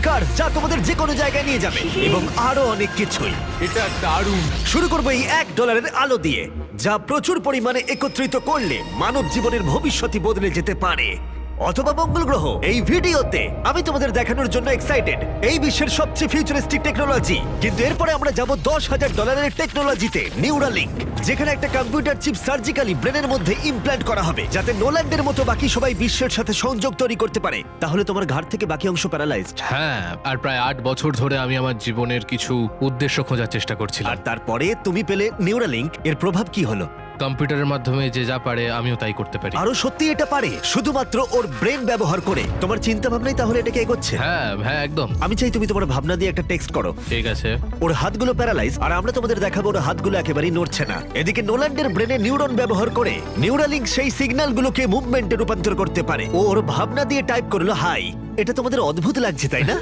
Curse যা তোমাদের যে কোনো জায়গায় নিয়ে যাবে এবং আরো অনেক কিছুই। এটা দারুণ। শুরু করবো এই $1 আলো দিয়ে, যা প্রচুর পরিমাণে একত্রিত করলে মানব জীবনের ভবিষ্যৎই বদলে যেতে পারে, অথবা মঙ্গল গ্রহ। এই ভিডিওতে আমি তোমাদের দেখানোর জন্য এক্সাইটেড এই বিশ্বের সবচেয়ে ফিউচারিস্টিক টেকনোলজি। কিন্তু এরপরে আমরা যাব $10,000 টেকনোলজিতে, নিউরালিঙ্ক, যেখানে একটা কম্পিউটার চিপ সার্জিক্যালি ব্রেনের মধ্যে ইমপ্ল্যান্ট করা হবে, যাতে নোল্যান্ডের মতো বাকি সবাই বিশ্বের সাথে সংযোগ তৈরি করতে পারে। তাহলে তোমার ঘাড় থেকে বাকি অংশ প্যারালাইজড। হ্যাঁ, আর প্রায় 8 বছর ধরে আমি আমার জীবনের কিছু উদ্দেশ্য খোঁজার চেষ্টা করছিলাম। আর তারপরে তুমি পেলে নিউরালিঙ্ক। এর প্রভাব কি হলো? কম্পিউটারের মাধ্যমে যে যা পারে আমিও তাই করতে পারি। আরো সত্যি এটা পারে, শুধুমাত্র ওর ব্রেন ব্যবহার করে। তোমার চিন্তা ভাবনাই তাহলে এটাকে এগোচ্ছে। হ্যাঁ হ্যাঁ, একদম। আমি চাই তুমি তোমার ভাবনা দিয়ে একটা টেক্সট করো। ঠিক আছে। ওর হাতগুলো প্যারালাইজ, আর আমরা তোমাদের দেখাবো ওর হাতগুলো একেবারেই নড়ছে না। এদিকে নোল্যান্ডের ব্রেনে নিউরন ব্যবহার করে নিউরালিঙ্ক সেই সিগন্যালগুলোকে মুভমেন্টে রূপান্তর করতে পারে। ও ওর ভাবনা দিয়ে টাইপ করলো হাই। এটা তোমাদের অদ্ভুত লাগছে তাই না?